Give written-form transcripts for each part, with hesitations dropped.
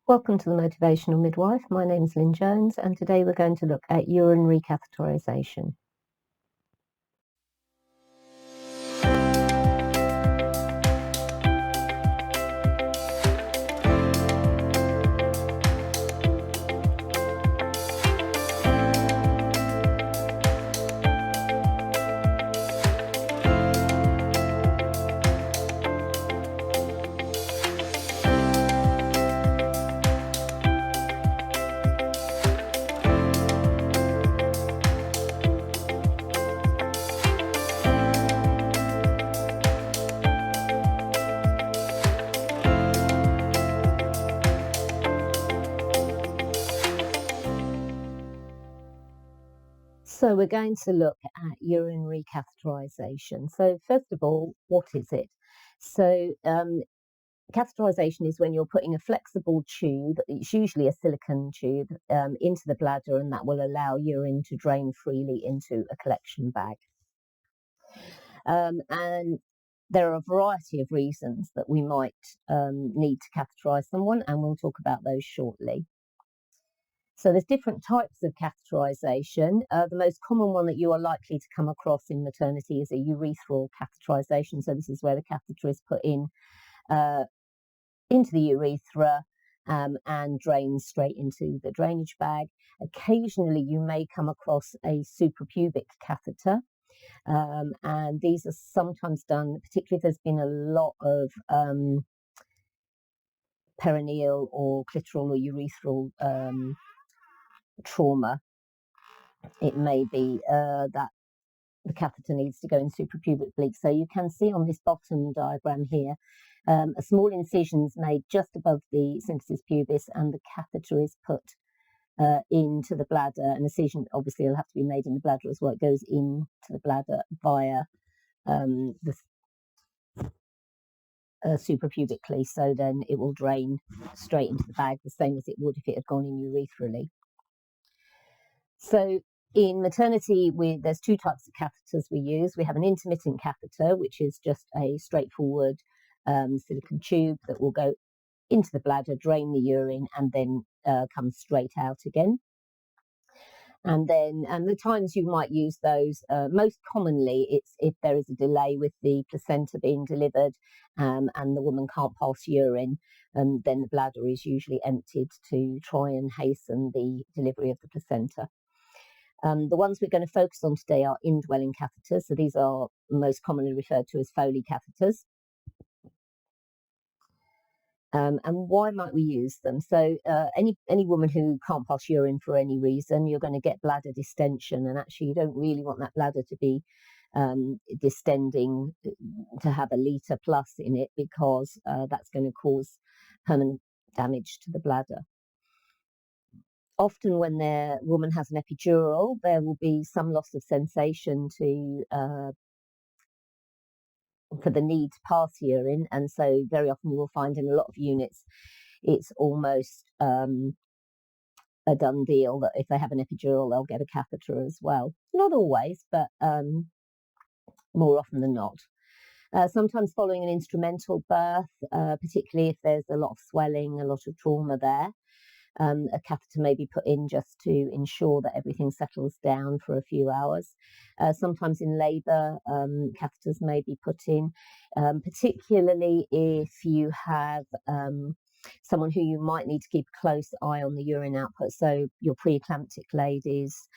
Welcome to the Motivational Midwife. My name is Lynn Jones, and today we're going to look at urinary catheterisation. So we're going to look at urinary catheterisation. So first of all, what is it? So catheterisation is when you're putting a flexible tube, it's usually a silicone tube, into the bladder, and that will allow urine to drain freely into a collection bag. And there are a variety of reasons that we might need to catheterise someone, and we'll talk about those shortly. So there's different types of catheterisation. The most common one that you are likely to come across in maternity is a urethral catheterisation. So this is where the catheter is put in into the urethra and drains straight into the drainage bag. Occasionally you may come across a suprapubic catheter. And these are sometimes done, particularly if there's been a lot of perineal or clitoral or urethral trauma. It may be that the catheter needs to go in suprapubic. So you can see on this bottom diagram here, a small incision is made just above the symphysis pubis, and the catheter is put into the bladder. An incision obviously will have to be made in the bladder as well. It goes into the bladder via the suprapubically, so then it will drain straight into the bag, the same as it would if it had gone in urethral. So in maternity, there's two types of catheters we use. We have an intermittent catheter, which is just a straightforward silicone tube that will go into the bladder, drain the urine, and then come straight out again. And the times you might use those, most commonly it's if there is a delay with the placenta being delivered and the woman can't pass urine, then the bladder is usually emptied to try and hasten the delivery of the placenta. The ones we're going to focus on today are indwelling catheters. So these are most commonly referred to as Foley catheters. And why might we use them? So any woman who can't pass urine for any reason, you're going to get bladder distension, and actually you don't really want that bladder to be distending, to have a litre plus in it, because that's going to cause permanent damage to the bladder. Often when the woman has an epidural, there will be some loss of sensation for the need to pass urine, and so very often you will find in a lot of units it's almost a done deal that if they have an epidural they'll get a catheter as well. Not always, but more often than not. Sometimes following an instrumental birth, particularly if there's a lot of swelling, a lot of trauma there, a catheter may be put in just to ensure that everything settles down for a few hours. Sometimes in labour, catheters may be put in, particularly if you have someone who you might need to keep a close eye on the urine output. So your pre-eclamptic ladies,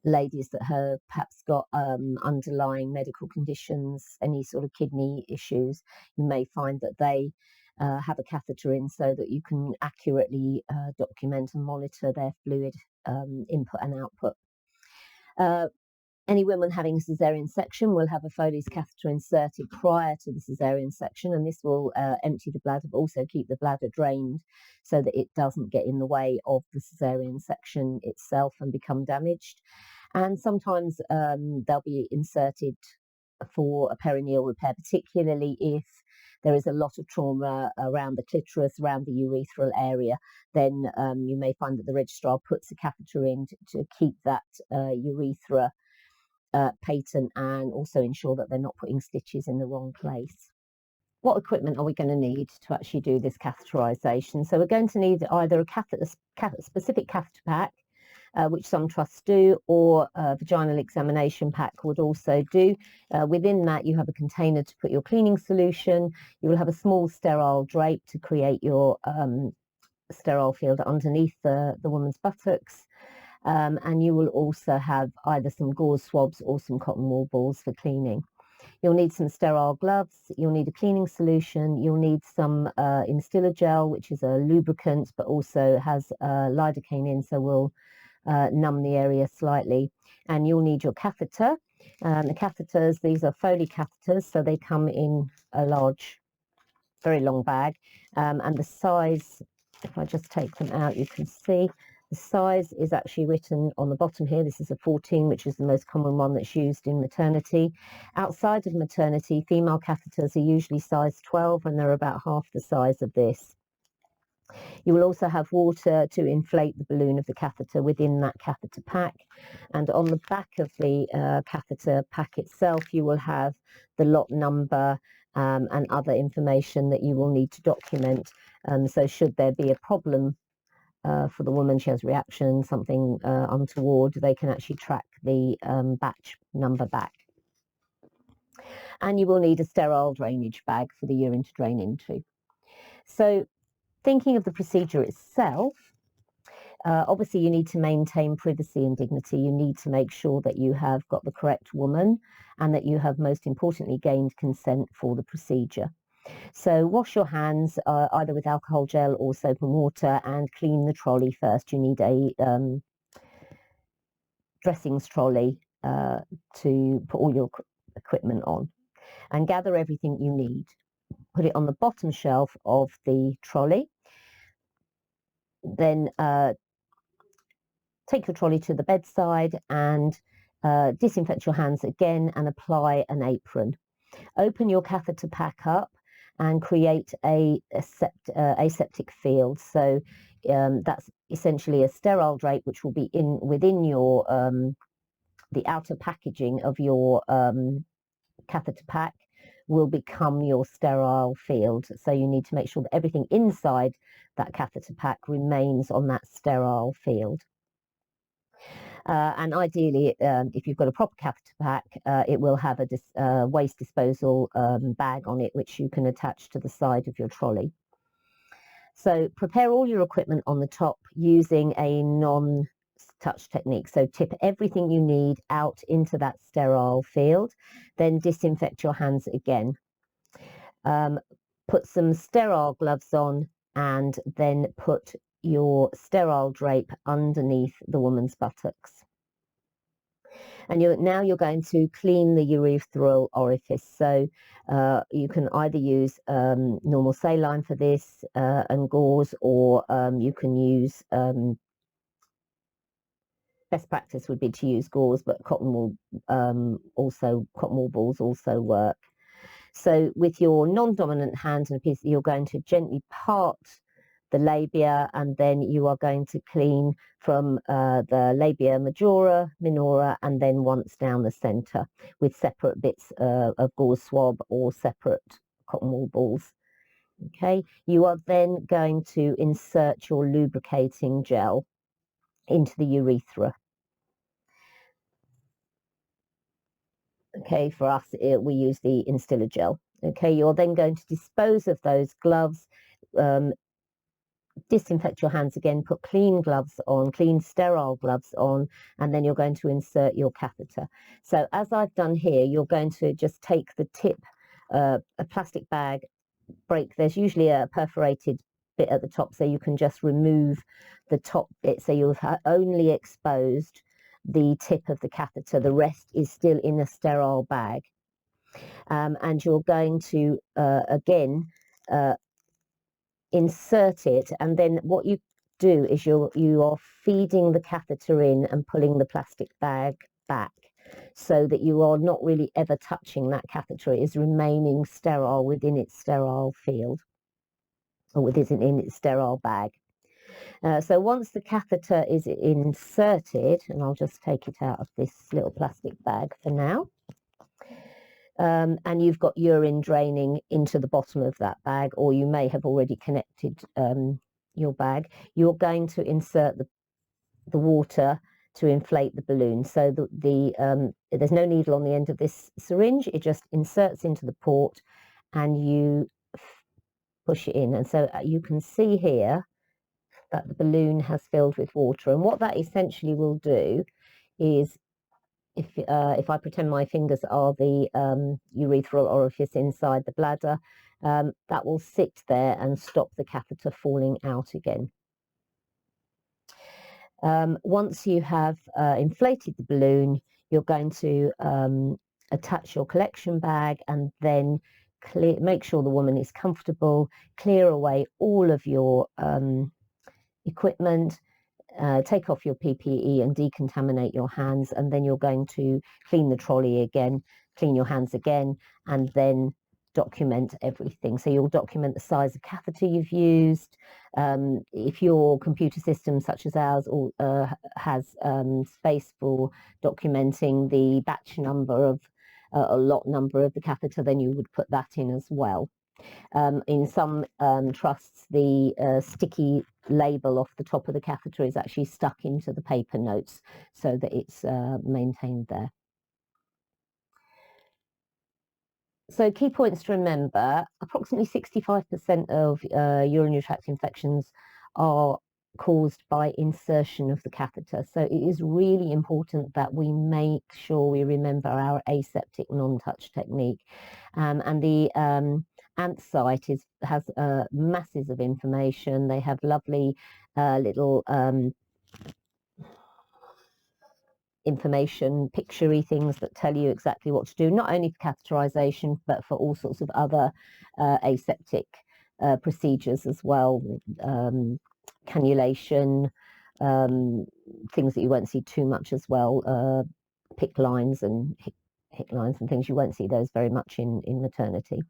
ladies that have perhaps got underlying medical conditions, any sort of kidney issues, you may find that they have a catheter in so that you can accurately document and monitor their fluid input and output. Any women having a caesarean section will have a Foley's catheter inserted prior to the caesarean section, and this will empty the bladder but also keep the bladder drained so that it doesn't get in the way of the caesarean section itself and become damaged. And sometimes they'll be inserted for a perineal repair, particularly if there is a lot of trauma around the clitoris, around the urethral area. Then you may find that the registrar puts a catheter in to keep that urethra patent, and also ensure that they're not putting stitches in the wrong place. what equipment are we going to need to actually do this catheterisation? So we're going to need either a specific catheter pack, which some trusts do, or a vaginal examination pack would also do. Within that, you have a container to put your cleaning solution. You will have a small sterile drape to create your sterile field underneath the woman's buttocks. And you will also have either some gauze swabs or some cotton wool balls for cleaning. You'll need some sterile gloves, you'll need a cleaning solution, you'll need some instiller gel, which is a lubricant but also has lidocaine in, so will numb the area slightly. And you'll need your catheter. The catheters, these are Foley catheters, so they come in a large, very long bag. And the size, if I just take them out, you can see the size is actually written on the bottom here. This is a 14, which is the most common one that's used in maternity. Outside of maternity, female catheters are usually size 12, and they're about half the size of this. You will also have water to inflate the balloon of the catheter within that catheter pack. And on the back of the catheter pack itself, you will have the lot number and other information that you will need to document. So should there be a problem for the woman, she has reaction, something untoward, they can actually track the batch number back. And you will need a sterile drainage bag for the urine to drain into. So thinking of the procedure itself, obviously you need to maintain privacy and dignity. You need to make sure that you have got the correct woman and that you have, most importantly, gained consent for the procedure. So wash your hands either with alcohol gel or soap and water, and clean the trolley first. You need a dressings trolley to put all your equipment on, and gather everything you need. Put it on the bottom shelf of the trolley. Then take your trolley to the bedside and disinfect your hands again and apply an apron. Open your catheter pack up and create a aseptic field. So that's essentially a sterile drape which will be within your the outer packaging of your catheter pack will become your sterile field. So you need to make sure that everything inside that catheter pack remains on that sterile field. And ideally, if you've got a proper catheter pack, it will have a waste disposal bag on it, which you can attach to the side of your trolley. So prepare all your equipment on the top using a non-touch technique. So tip everything you need out into that sterile field, then disinfect your hands again. Put some sterile gloves on, and then put your sterile drape underneath the woman's buttocks. And now you're going to clean the urethral orifice. So you can either use normal saline for this and gauze, or you can use, best practice would be to use gauze, but cotton wool balls also work. So with your non-dominant hand and a piece, you're going to gently part the labia, and then you are going to clean from the labia majora, minora, and then once down the center with separate bits of gauze swab or separate cotton wool balls. Okay, you are then going to insert your lubricating gel into the urethra. Okay, for us, we use the instiller gel. Okay, you're then going to dispose of those gloves, disinfect your hands again, put clean gloves on, clean sterile gloves on, and then you're going to insert your catheter. So as I've done here, you're going to just take the tip, a plastic bag, there's usually a perforated bit at the top, so you can just remove the top bit, so you've only exposed the tip of the catheter, the rest is still in a sterile bag. And you're going to again insert it, and then what you do is you are feeding the catheter in and pulling the plastic bag back, so that you are not really ever touching that catheter. It is remaining sterile within its sterile field, or within its sterile bag. So once the catheter is inserted, and I'll just take it out of this little plastic bag for now. and you've got urine draining into the bottom of that bag, or you may have already connected your bag, you're going to insert the water to inflate the balloon. So there's no needle on the end of this syringe. It just inserts into the port and you push it in. And so you can see here that the balloon has filled with water. And what that essentially will do is, if I pretend my fingers are the urethral orifice inside the bladder, that will sit there and stop the catheter falling out again. Once you have inflated the balloon, you're going to attach your collection bag and then make sure the woman is comfortable, clear away all of your equipment, take off your PPE and decontaminate your hands, and then you're going to clean the trolley again, clean your hands again, and then document everything. So you'll document the size of catheter you've used. If your computer system, such as ours, has space for documenting the batch number of a lot number of the catheter, then you would put that in as well. In some trusts, the sticky label off the top of the catheter is actually stuck into the paper notes so that it's maintained there. So key points to remember: approximately 65% of urinary tract infections are caused by insertion of the catheter. So it is really important that we make sure we remember our aseptic non-touch technique. And the ANT site has masses of information. They have lovely little information, picture-y things that tell you exactly what to do, not only for catheterization, but for all sorts of other aseptic procedures as well, cannulation, things that you won't see too much as well, PICC lines and HIC lines and things. You won't see those very much in maternity.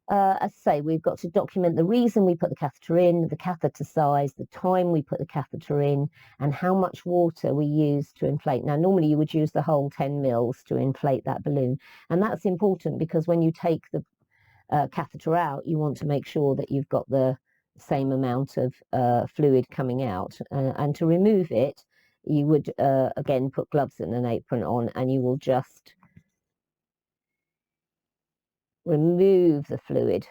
As I say, we've got to document the reason we put the catheter in, the catheter size, the time we put the catheter in, and how much water we use to inflate. Now, normally you would use the whole 10 mils to inflate that balloon. And that's important because when you take the catheter out, you want to make sure that you've got the same amount of fluid coming out. And to remove it, you would, again, put gloves and an apron on, and you will just remove the fluid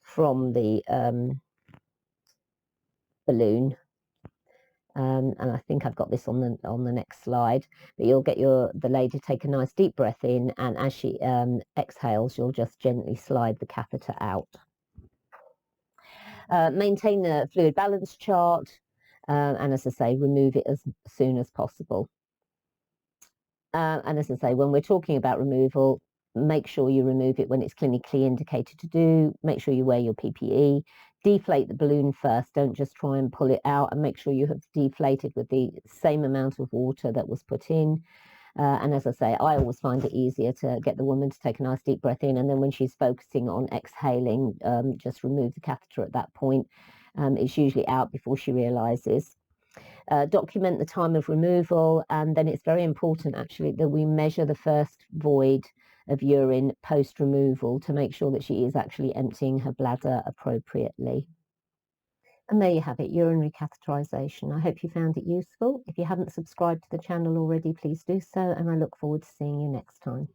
from the balloon, and I think I've got this on the next slide. But you'll get the lady take a nice deep breath in, and as she exhales, you'll just gently slide the catheter out. Maintain the fluid balance chart, and as I say, remove it as soon as possible. And as I say, when we're talking about removal, make sure you remove it when it's clinically indicated to do. Make sure you wear your PPE. Deflate the balloon first. Don't just try and pull it out, and make sure you have deflated with the same amount of water that was put in. And as I say, I always find it easier to get the woman to take a nice deep breath in, and then when she's focusing on exhaling, just remove the catheter at that point. It's usually out before she realizes. Document the time of removal, and then it's very important actually that we measure the first void of urine post removal to make sure that she is actually emptying her bladder appropriately. And there you have it, urinary catheterization. I hope you found it useful. If you haven't subscribed to the channel already, please do so, and I look forward to seeing you next time.